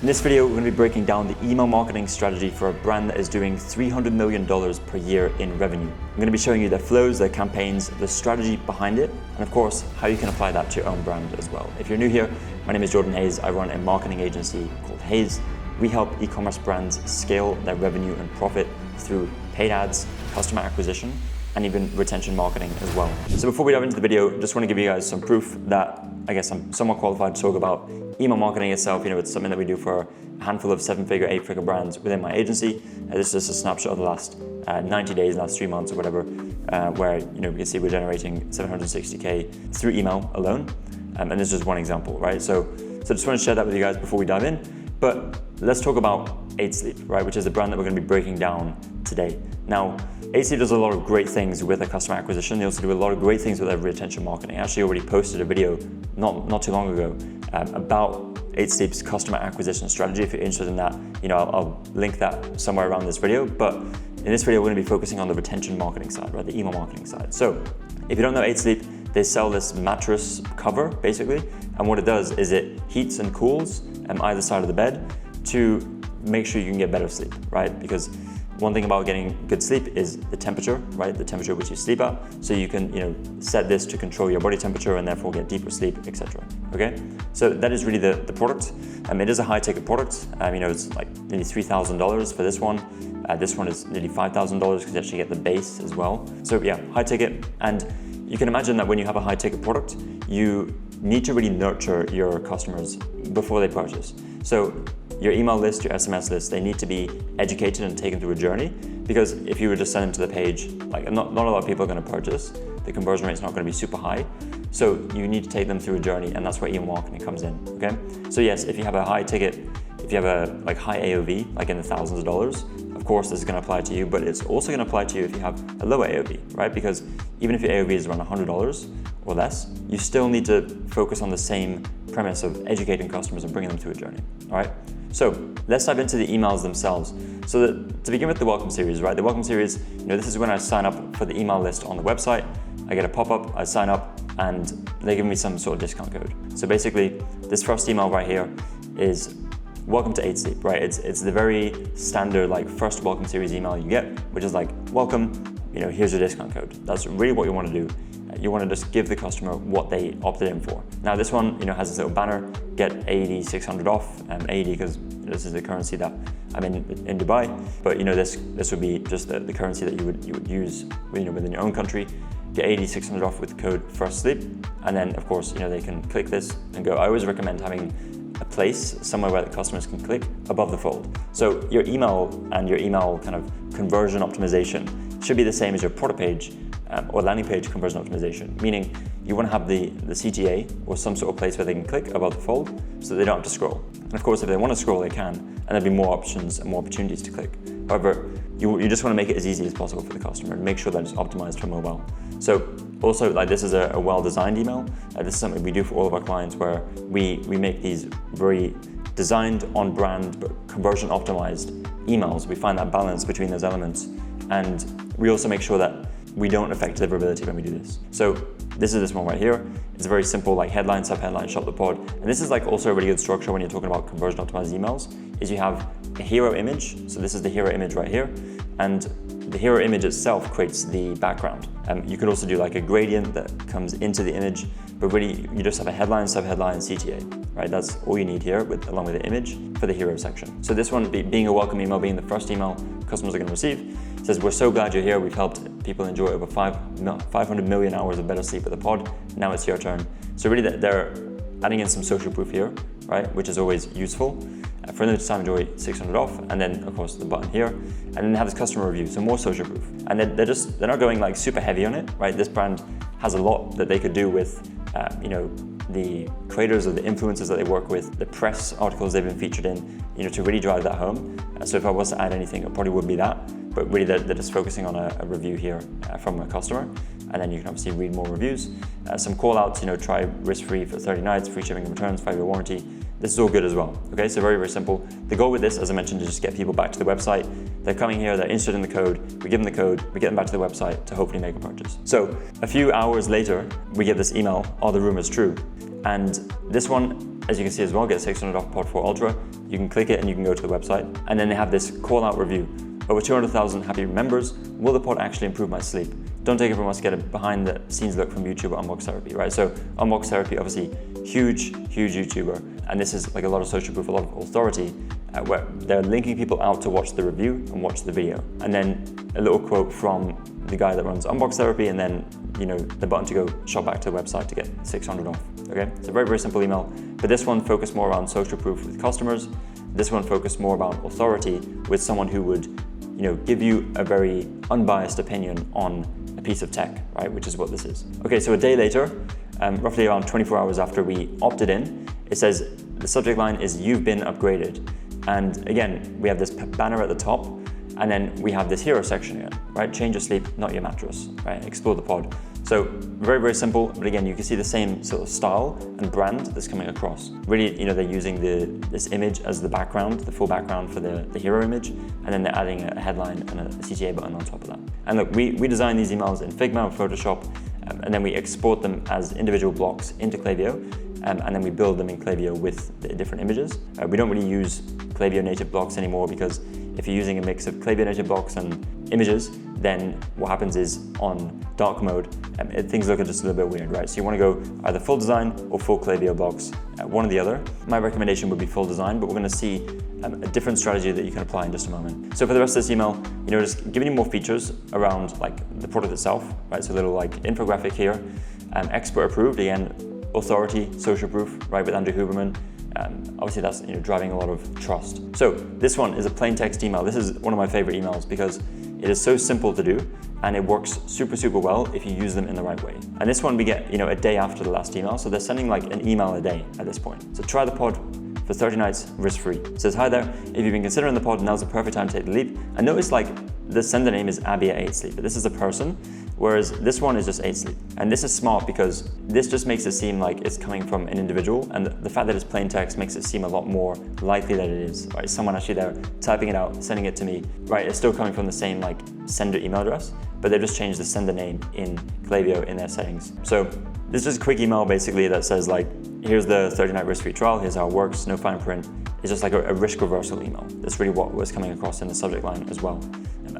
In this video, we're going to be breaking down the email marketing strategy for a brand that is doing $300 million per year in revenue. I'm going to be showing you their flows, their campaigns, the strategy behind it, and of course, how you can apply that to your own brand as well. If you're new here, my name is Jordan Hayes. I run a marketing agency called Hayes. We help e-commerce brands scale their revenue and profit through paid ads, customer acquisition, and even retention marketing as well. So before we dive into the video, just want to give you guys some proof that I guess I'm somewhat qualified to talk about email marketing itself. It's something that we do for a handful of 7-figure, 8-figure brands within my agency. This is just a snapshot of the last 90 days, last 3 months or whatever, where we can see we're generating 760K through email alone. And this is just one example, right? So just want to share that with you guys before we dive in. But let's talk about 8 Sleep, right? Which is the brand that we're going to be breaking down today. Now, 8 Sleep does a lot of great things with their customer acquisition. They also do a lot of great things with their retention marketing. I actually already posted a video not too long ago about 8 Sleep's customer acquisition strategy. If you're interested in that, I'll link that somewhere around this video. But in this video, we're going to be focusing on the retention marketing side, right? The email marketing side. So if you don't know 8 Sleep, they sell this mattress cover, basically. And what it does is it heats and cools either side of the bed to make sure you can get better sleep, right? Because one thing about getting good sleep is the temperature, right? The temperature at which you sleep at. So you can, set this to control your body temperature and therefore get deeper sleep, etc. Okay? So that is really the product. It is a high ticket product. It's like nearly $3,000 for this one. This one is nearly $5,000 because you actually get the base as well. So yeah, high ticket. And you can imagine that when you have a high ticket product, you need to really nurture your customers before they purchase. So your email list, your SMS list, they need to be educated and taken through a journey, because if you were just send them to the page, not a lot of people are going to purchase. The conversion rate is not going to be super high. So you need to take them through a journey, and that's where email marketing comes in, okay? So yes, if you have a high ticket, if you have a high AOV, like in the thousands of dollars, of course this is going to apply to you, but it's also going to apply to you if you have a lower AOV, right? Because even if your AOV is around $100 or less, you still need to focus on the same premise of educating customers and bringing them through a journey, all right? So let's dive into the emails themselves. So to begin with the welcome series, right? The welcome series, this is when I sign up for the email list on the website. I get a pop-up, I sign up, and they give me some sort of discount code. So basically, this first email right here is welcome to 8 Sleep, right? It's the very standard first welcome series email you get, which is welcome, here's your discount code. That's really what you want to do. You want to just give the customer what they opted in for. Now this one, has this little banner, get AED 600 off, AED because this is the currency that I'm in Dubai. But this would be just the currency that you would use within your own country. Get AED 600 off with the code First Sleep, and then of course they can click this and go. I always recommend having a place somewhere where the customers can click above the fold. So your email and your email kind of conversion optimization should be the same as your product page or landing page conversion optimization, meaning you want to have the CTA or some sort of place where they can click above the fold so they don't have to scroll. And of course, if they want to scroll, they can, and there'll be more options and more opportunities to click. However, you just want to make it as easy as possible for the customer and make sure that it's optimized for mobile. So also, this is a well-designed email. This is something we do for all of our clients, where we make these very designed, on-brand, but conversion optimized emails. We find that balance between those elements, and we also make sure that we don't affect deliverability when we do this. So this is this one right here. It's a very simple headline, sub-headline, shop the pod. And this is also a really good structure when you're talking about conversion optimized emails, is you have a hero image. So this is the hero image right here. And the hero image itself creates the background. You could also do a gradient that comes into the image, but really you just have a headline, sub-headline, CTA, right? That's all you need here along with the image for the hero section. So this one being a welcome email, being the first email customers are going to receive, says, we're so glad you're here. We've helped people enjoy over 500 million hours of better sleep with the pod. Now it's your turn. So really they're adding in some social proof here, right? Which is always useful. For a limited time, enjoy 600 off. And then of course the button here, and then they have this customer review. So more social proof. And they're not going super heavy on it, right? This brand has a lot that they could do with, the creators or the influencers that they work with, the press articles they've been featured in, to really drive that home. So if I was to add anything, it probably would be that. But really they're just focusing on a review here from a customer. And then you can obviously read more reviews. Some call outs, try risk-free for 30 nights, free shipping and returns, 5-year warranty. This is all good as well. Okay, so very, very simple. The goal with this, as I mentioned, is just get people back to the website. They're coming here, they're interested in the code, we give them the code, we get them back to the website to hopefully make a purchase. So a few hours later, we get this email, are the rumors true? And this one as you can see as well, get 600 off Pod 4 Ultra. You can click it and you can go to the website. And then they have this call out review. Over 200,000 happy members. Will the pod actually improve my sleep? Don't take it from us, get a behind the scenes look from YouTuber Unbox Therapy, right? So Unbox Therapy, obviously huge YouTuber. And this is like a lot of social proof, a lot of authority, where they're linking people out to watch the review and watch the video. And then a little quote from the guy that runs Unbox Therapy, and then, you know, the button to go shop back to the website to get 600 off, okay? It's a very simple email, but this one focused more around social proof with customers. This one focused more about authority with someone who would, you know, give you a very unbiased opinion on a piece of tech, right? Which is what this is. Okay, so a day later, roughly around 24 hours after we opted in, it says the subject line is "You've been upgraded." And again, we have this banner at the top, and then we have this hero section again, right? Change your sleep, not your mattress, right? Explore the pod. So very simple, but again, you can see the same sort of style and brand that's coming across. Really, you know, they're using this image as the background, the full background for the hero image, and then they're adding a headline and a CTA button on top of that. And look, we design these emails in Figma or Photoshop, and then we export them as individual blocks into Klaviyo, and then we build them in Klaviyo with the different images. We don't really use Klaviyo native blocks anymore, because if you're using a mix of Klaviyo native blocks and images, then what happens is on dark mode, things look just a little bit weird, right? So you want to go either full design or full Klaviyo blocks, one or the other. My recommendation would be full design, but we're going to see a different strategy that you can apply in just a moment. So for the rest of this email, you know, just giving you more features around like the product itself, right? So a little like infographic here, expert approved, again, authority, social proof, right, with Andrew Huberman. Obviously that's, you know, driving a lot of trust. So this one is a plain text email. This is one of my favorite emails because it is so simple to do, and it works super well if you use them in the right way. And this one we get, you know, a day after the last email, so they're sending like an email a day at this point. So try the pod for 30 nights risk-free. It says, hi there, if you've been considering the pod, now's the perfect time to take the leap. And notice like the sender name is Abby at 8 Sleep, but this is a person, whereas this one is just 8 Sleep. And this is smart because this just makes it seem like it's coming from an individual, and the fact that it's plain text makes it seem a lot more likely that it is, right? Someone actually there typing it out, sending it to me, right? It's still coming from the same like sender email address, but they've just changed the sender name in Klaviyo in their settings. So this is just a quick email basically that says like, here's the 30-night risk-free trial, here's how it works, no fine print. It's just like a risk reversal email. That's really what was coming across in the subject line as well.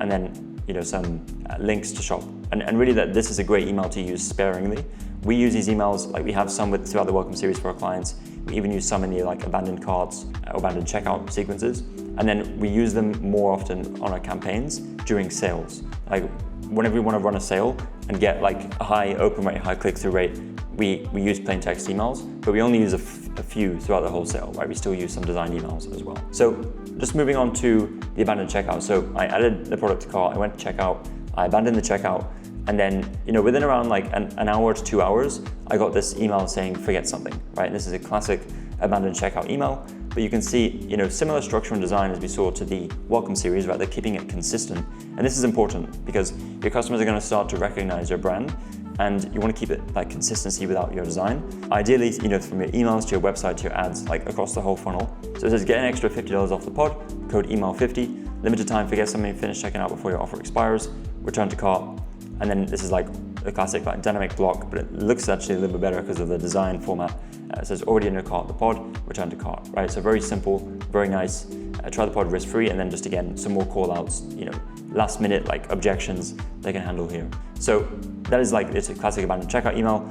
And then, you know, some links to shop. And really that this is a great email to use sparingly. We use these emails, like we have some throughout the welcome series for our clients. We even use some in the like abandoned carts or abandoned checkout sequences. And then we use them more often on our campaigns during sales. Like whenever we want to run a sale and get like a high open rate, high click-through rate, we use plain text emails, but we only use a few throughout the whole sale, right? We still use some designed emails as well. So just moving on to the abandoned checkout. So I added the product to cart, I went to checkout, I abandoned the checkout, and then, you know, within around like an hour to 2 hours, I got this email saying forget something, right? And this is a classic abandoned checkout email, but you can see, you know, similar structure and design as we saw to the welcome series, right? They're keeping it consistent. And this is important because your customers are going to start to recognize your brand, and you want to keep it like consistency without your design. Ideally, you know, from your emails to your website to your ads, like across the whole funnel. So it says get an extra $50 off the pod, code email50, limited time, forget something, finish checking out before your offer expires, return to cart. And then this is like a classic like dynamic block, but it looks actually a little bit better because of the design format. It says already in your cart, the pod, return to cart, right? So very simple, very nice. Try the pod risk-free, and then just again, some more call outs, you know, last minute like objections they can handle here. So that is like, it's a classic abandoned checkout email.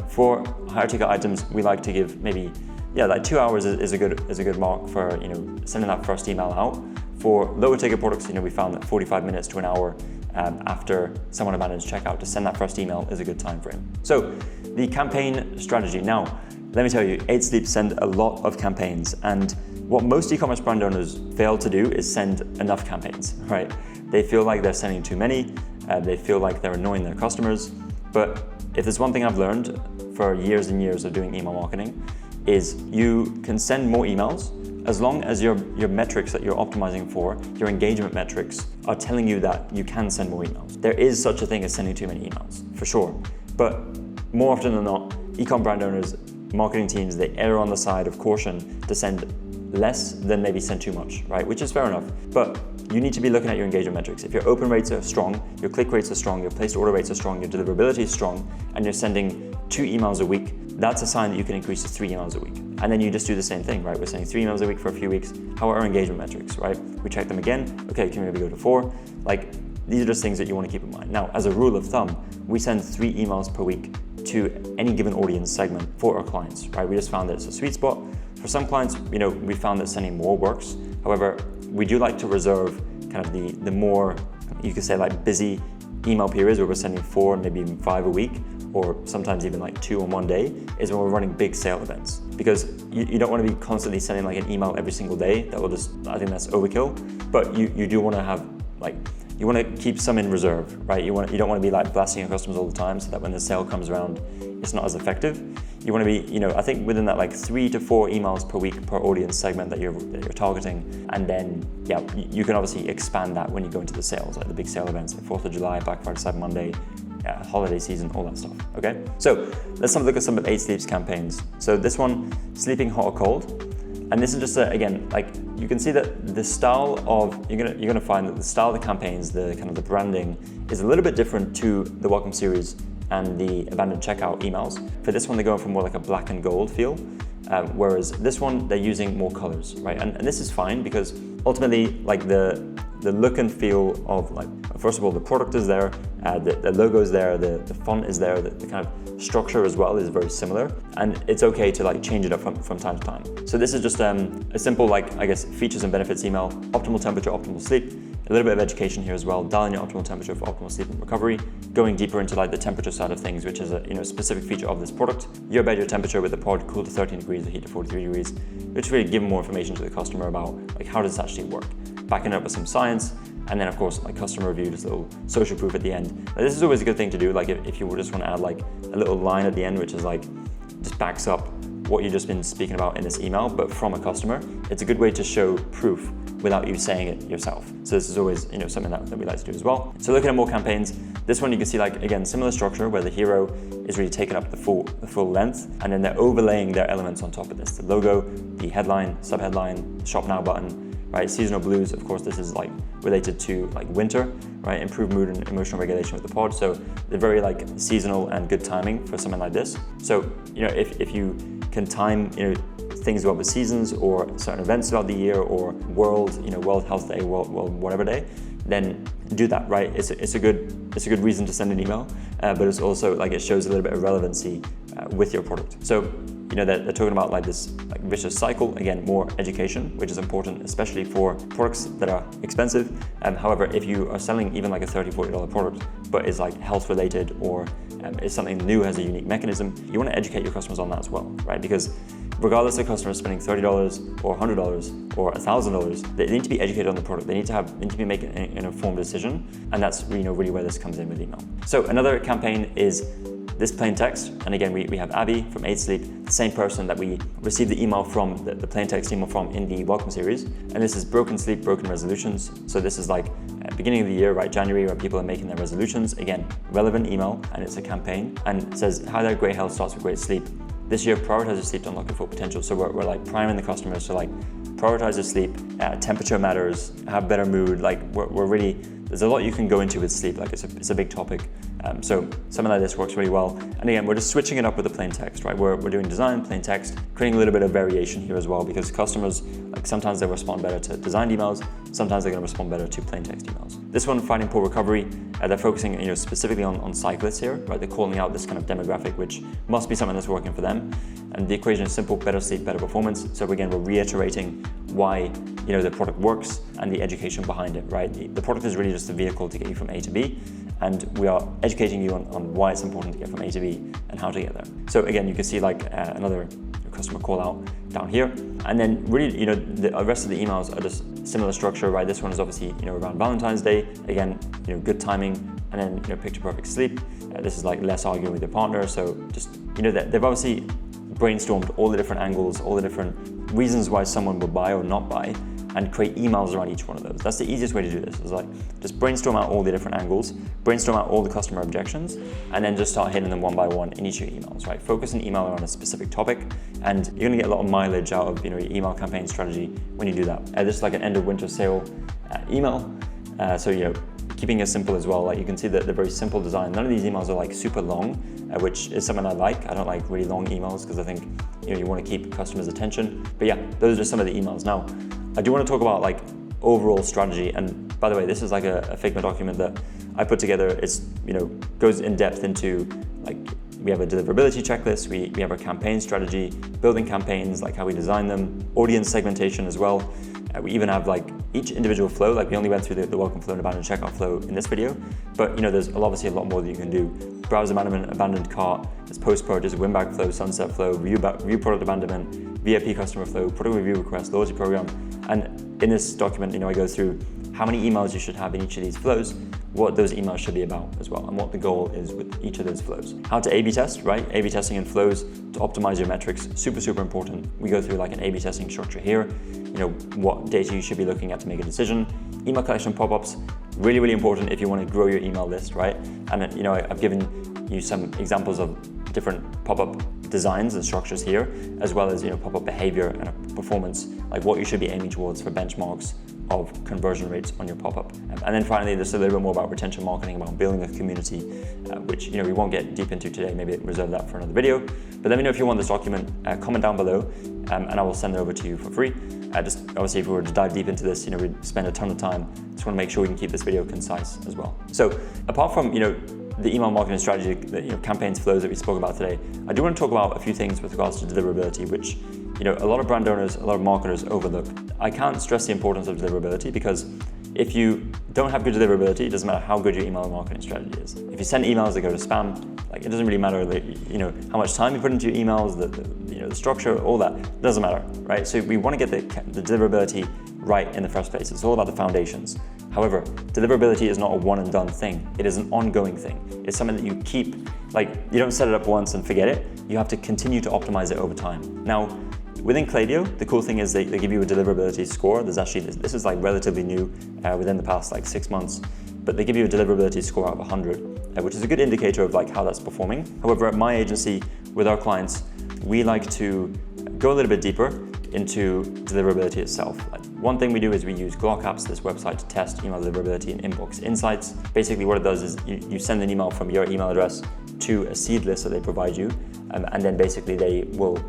For higher ticket items, we like to give maybe, like 2 hours is a good mark for, you know, sending that first email out. For lower ticket products, you know, we found that 45 minutes to an hour after someone abandons checkout to send that first email is a good time frame. So the campaign strategy. Now, let me tell you, 8 Sleep send a lot of campaigns, and what most e-commerce brand owners fail to do is send enough campaigns, right? They feel like they're sending too many, they feel like they're annoying their customers, but if there's one thing I've learned for years and years of doing email marketing is you can send more emails as long as your metrics that you're optimizing for, your engagement metrics, are telling you that you can send more emails. There is such a thing as sending too many emails, for sure. But more often than not, e-com brand owners, marketing teams, they err on the side of caution to send less than maybe send too much, right? Which is fair enough. But you need to be looking at your engagement metrics. If your open rates are strong, your click rates are strong, your placed order rates are strong, your deliverability is strong, and you're sending 2 emails a week, that's a sign that you can increase to 3 emails a week. And then you just do the same thing, right? We're sending 3 emails a week for a few weeks. How are our engagement metrics, right? We check them again. Okay, can we maybe go to 4? Like, these are just things that you want to keep in mind. Now, as a rule of thumb, we send 3 emails per week to any given audience segment for our clients, right? We just found that it's a sweet spot. For some clients, we found that sending more works. However, we do like to reserve kind of the more, you could say, like busy email periods where we're sending 4, maybe even 5 a week, or sometimes even like 2 on one day, is when we're running big sale events. Because you don't want to be constantly sending like an email every single day. That will just, I think that's overkill. But you do want to have like, you want to keep some in reserve, right? You don't want to be like blasting your customers all the time so that when the sale comes around, it's not as effective. You want to be, I think within that like 3 to 4 emails per week per audience segment that you're targeting. And then, yeah, you can obviously expand that when you go into the sales, like the big sale events, like 4th of July, Black Friday, Cyber Monday, holiday season, all that stuff, okay? So let's have a look at some of 8 Sleep's campaigns. So this one, sleeping hot or cold. And this is just, again, like you can see that the style of, you're gonna find that the style of the campaigns, the kind of the branding is a little bit different to the welcome series and the abandoned checkout emails. For this one, they're going for more like a black and gold feel, whereas this one, they're using more colors, right? And this is fine because ultimately, like the look and feel of like, first of all, the product is there, the logo is there, the font is there, the kind of structure as well is very similar, and it's okay to like change it up from time to time. So this is just a simple, like, I guess, features and benefits email, optimal temperature, optimal sleep, a little bit of education here as well, dialing your optimal temperature for optimal sleep and recovery, going deeper into like the temperature side of things, which is a specific feature of this product. You embed your temperature with the pod, cool to 13 degrees or heat to 43 degrees, which really give more information to the customer about like how does this actually work, backing it up with some science, and then of course like customer review, just a little social proof at the end. Now, this is always a good thing to do, like if you just want to add like a little line at the end, which is like just backs up what you've just been speaking about in this email, but from a customer. It's a good way to show proof without you saying it yourself. So this is always something that we like to do as well. So looking at more campaigns, this one you can see like, again, similar structure where the hero is really taking up the full length, and then they're overlaying their elements on top of this. The logo, the headline, sub-headline, shop now button, right? Seasonal blues, of course, this is like related to like winter, right? Improved mood and emotional regulation with the pod. So they're very like seasonal and good timing for something like this. So, if you can time, things well with seasons or certain events throughout the year or World Health Day, World whatever day, then do that, right? It's a good reason to send an email, but it's also like it shows a little bit of relevancy with your product. So they're talking about like this like vicious cycle, again, more education, which is important, especially for products that are expensive. However, if you are selling even like a $30, $40 product, but is like health related or is something new, has a unique mechanism, you want to educate your customers on that as well, right? Because regardless of customers spending $30 or $100 or $1,000, they need to be educated on the product. They need to be making an informed decision, and that's really where this comes in with email. So another campaign is this plain text, and again we have Abby from 8 Sleep, the same person that we received the email from, the plain text email from in the welcome series, and this is broken sleep, broken resolutions. So this is like beginning of the year, right, January, where people are making their resolutions. Again, relevant email, and it's a campaign, and it says how their great health starts with great sleep. This year, prioritize your sleep to unlock your full potential. So we're like priming the customers to like prioritize your sleep, temperature matters, have better mood. Like we're really, there's a lot you can go into with sleep. Like it's a big topic. So something like this works really well. And again, we're just switching it up with the plain text, right? We're doing design, plain text, creating a little bit of variation here as well, because customers, like sometimes they respond better to designed emails, sometimes they're gonna respond better to plain text emails. This one, fighting poor recovery, they're focusing specifically on cyclists here, right? They're calling out this kind of demographic, which must be something that's working for them. And the equation is simple: better sleep, better performance. So again, we're reiterating why the product works and the education behind it, right? The product is really just a vehicle to get you from A to B, and we are educating you on why it's important to get from A to B and how to get there. So again, you can see like another customer call out down here, and then really the rest of the emails are just similar structure, right? This one is obviously around Valentine's Day, again good timing, and then picture perfect sleep. This is like less arguing with your partner. So just they've obviously brainstormed all the different angles, all the different reasons why someone would buy or not buy, and create emails around each one of those. That's the easiest way to do this, is like just brainstorm out all the different angles, brainstorm out all the customer objections, and then just start hitting them one by one in each of your emails, right? Focus an email around a specific topic, and you're gonna get a lot of mileage out of your email campaign strategy when you do that. This is like an end of winter sale email. So keeping it simple as well. Like you can see that they're very simple design. None of these emails are like super long, which is something I like. I don't like really long emails because I think you want to keep customers' attention. But yeah, those are just some of the emails. Now, I do want to talk about like overall strategy. And by the way, this is like a Figma document that I put together. It's, goes in depth into like, we have a deliverability checklist, we have a campaign strategy, building campaigns, like how we design them, audience segmentation as well. We even have like each individual flow, like we only went through the welcome flow and abandoned checkout flow in this video, but there's obviously a lot more that you can do. Browse abandonment, abandoned cart, there's post-purchase, win-back flow, sunset flow, review product abandonment, VIP customer flow, product review request, loyalty program. And in this document, I go through how many emails you should have in each of these flows, what those emails should be about as well, and what the goal is with each of those flows. How to A/B test, right? A/B testing in flows to optimize your metrics, super, super important. We go through like an A/B testing structure here, what data you should be looking at to make a decision. Email collection pop-ups, really, really important if you want to grow your email list, right? And I've given you some examples of different pop-up designs and structures here, as well as pop-up behavior and performance, like what you should be aiming towards for benchmarks of conversion rates on your pop-up. And then finally, there's a little bit more about retention marketing, about building a community, which we won't get deep into today. Maybe reserve that for another video. But let me know if you want this document. Comment down below, and I will send it over to you for free. Just obviously, if we were to dive deep into this, we'd spend a ton of time. Just want to make sure we can keep this video concise as well. So apart from the email marketing strategy, the campaigns, flows that we spoke about today, I do want to talk about a few things with regards to deliverability, which a lot of brand owners, a lot of marketers overlook. I can't stress the importance of deliverability, because if you don't have good deliverability, it doesn't matter how good your email marketing strategy is. If you send emails that go to spam, like it doesn't really matter, how much time you put into your emails, the structure, all that, it doesn't matter, right? So we want to get the deliverability right in the first place. It's all about the foundations. However, deliverability is not a one and done thing. It is an ongoing thing. It's something that you keep, you don't set it up once and forget it. You have to continue to optimize it over time. Now, within Klaviyo, the cool thing is they give you a deliverability score. There's actually, this is like relatively new within the past 6 months, but they give you a deliverability score out of 100, which is a good indicator of how that's performing. However, at my agency, with our clients, we like to go a little bit deeper into deliverability itself. One thing we do is we use Glock Apps, this website, to test email deliverability and inbox insights. Basically what it does is you send an email from your email address to a seed list that they provide you, and then basically they will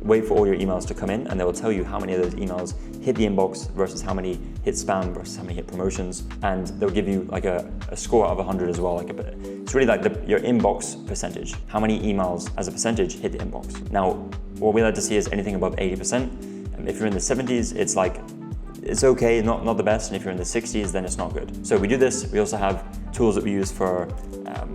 wait for all your emails to come in, and they will tell you how many of those emails hit the inbox versus how many hit spam versus how many hit promotions, and they'll give you a score out of 100 as well. It's really your inbox percentage. How many emails as a percentage hit the inbox? Now, what we like to see is anything above 80%. If you're in the 70s, it's okay, not the best, and if you're in the 60s, then it's not good. So we do this. We also have tools that we use for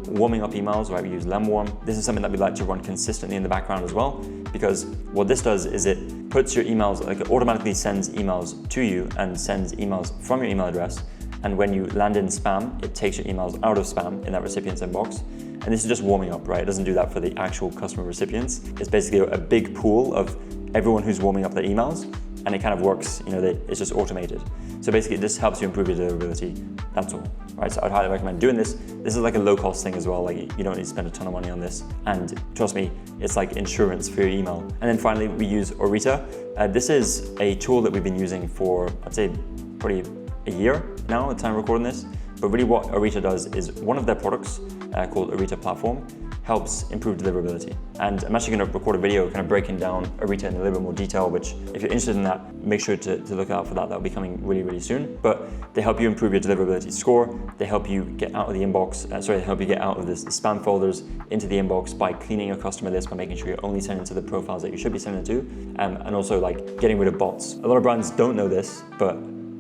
warming up emails, right? We use Lemwarm. This is something that we like to run consistently in the background as well, because what this does is it puts your emails, it automatically sends emails to you and sends emails from your email address. And when you land in spam, it takes your emails out of spam in that recipient's inbox. And this is just warming up, right? It doesn't do that for the actual customer recipients. It's basically a big pool of everyone who's warming up their emails, and it kind of works, it's just automated. So basically this helps you improve your deliverability, that's all, right? So I'd highly recommend doing this. This is a low cost thing as well, you don't need to spend a ton of money on this. And trust me, it's like insurance for your email. And then finally, we use Orita. This is a tool that we've been using for, I'd say, probably a year now at the time of recording this. But really what Orita does is one of their products called Orita Platform helps improve deliverability. And I'm actually going to record a video kind of breaking down Orita in a little bit more detail, which if you're interested in that, make sure to look out for that. That'll be coming really, really soon. But they help you improve your deliverability score. They help you get out of the inbox, they help you get out of the spam folders into the inbox by cleaning your customer list, by making sure you're only sending to the profiles that you should be sending to, and also getting rid of bots. A lot of brands don't know this, but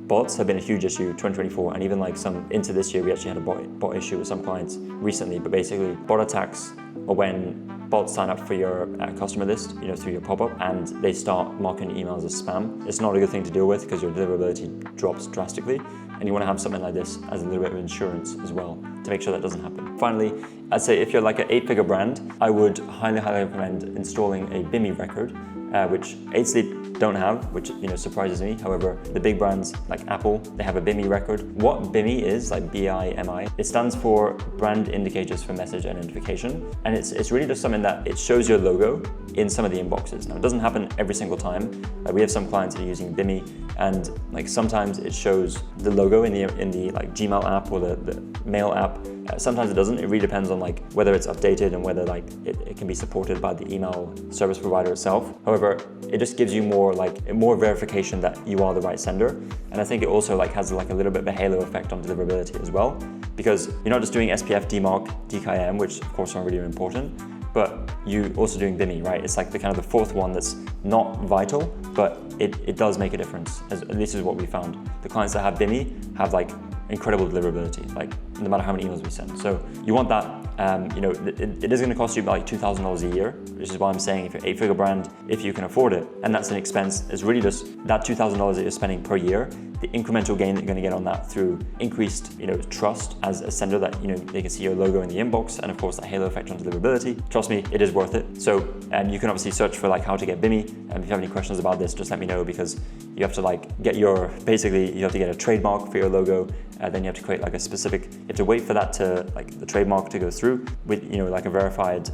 bots have been a huge issue 2024, and even some into this year. We actually had a bot issue with some clients recently. But basically, bot attacks are when bots sign up for your customer list, through your pop-up, and they start marking emails as spam. It's not a good thing to deal with because your deliverability drops drastically, and you want to have something like this as a little bit of insurance as well to make sure that doesn't happen. Finally, I'd say if you're an 8-figure brand, I would highly, highly recommend installing a BIMI record, which 8Sleep don't have, which surprises me. However, the big brands like Apple, they have a BIMI record. What BIMI is, BIMI, it stands for Brand Indicators for Message Identification, and it's really just something that it shows your logo in some of the inboxes. Now, it doesn't happen every single time. We have some clients that are using BIMI, and sometimes it shows the logo in the Gmail app or the Mail app, Sometimes it doesn't. It really depends on like whether it's updated and whether like it can be supported by the email service provider itself. However, it just gives you more verification that you are the right sender. And I think it also like has like a little bit of a halo effect on deliverability as well, because you're not just doing SPF, DMARC, DKIM, which of course are really important, but you also doing BIMI, right? It's like the kind of the fourth one that's not vital, but it does make a difference. At least is what we found. The clients that have BIMI have like incredible deliverability, like no matter how many emails we send. So you want that. You know, it is going to cost you about like $2,000 a year, which is why I'm saying if you're an 8-figure brand, if you can afford it, and that's an expense, it's really just that $2,000 that you're spending per year, the incremental gain that you're going to get on that through increased, you know, trust as a sender, that, you know, they can see your logo in the inbox, and of course that halo effect on deliverability. Trust me, it is worth it. So you can obviously search for like how to get BIMI, and if you have any questions about this, just let me know, because you have to like get your, basically you have to get a trademark for your logo, then you have to create like a specific, you have to wait for that to, like the trademark to go through with, you know, like a verified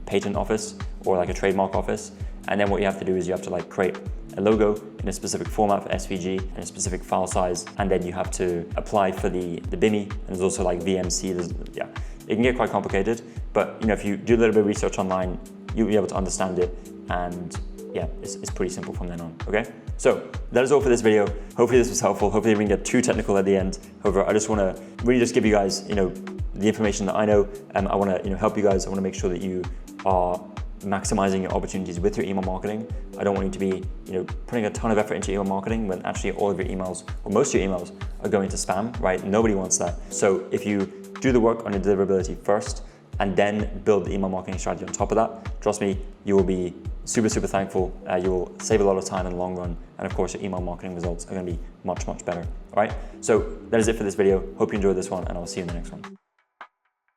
patent office or like a trademark office. And then what you have to do is you have to like create a logo in a specific format for SVG and a specific file size, and then you have to apply for the BIMI, and there's also like VMC. Yeah, it can get quite complicated, but you know, if you do a little bit of research online, you'll be able to understand it, and yeah, it's pretty simple from then on, okay? So that is all for this video. Hopefully this was helpful. Hopefully we didn't get too technical at the end. However, I just want to really just give you guys, you know, the information that I know, and I want to, you know, help you guys. I want to make sure that you are maximizing your opportunities with your email marketing. I don't want you to be, you know, putting a ton of effort into email marketing when actually all of your emails, or most of your emails, are going to spam, right? Nobody wants that. So if you do the work on your deliverability first, and then build the email marketing strategy on top of that, trust me, you will be super, super thankful. You will save a lot of time in the long run. And of course, your email marketing results are going to be much, much better. All right. So that is it for this video. Hope you enjoyed this one, and I'll see you in the next one.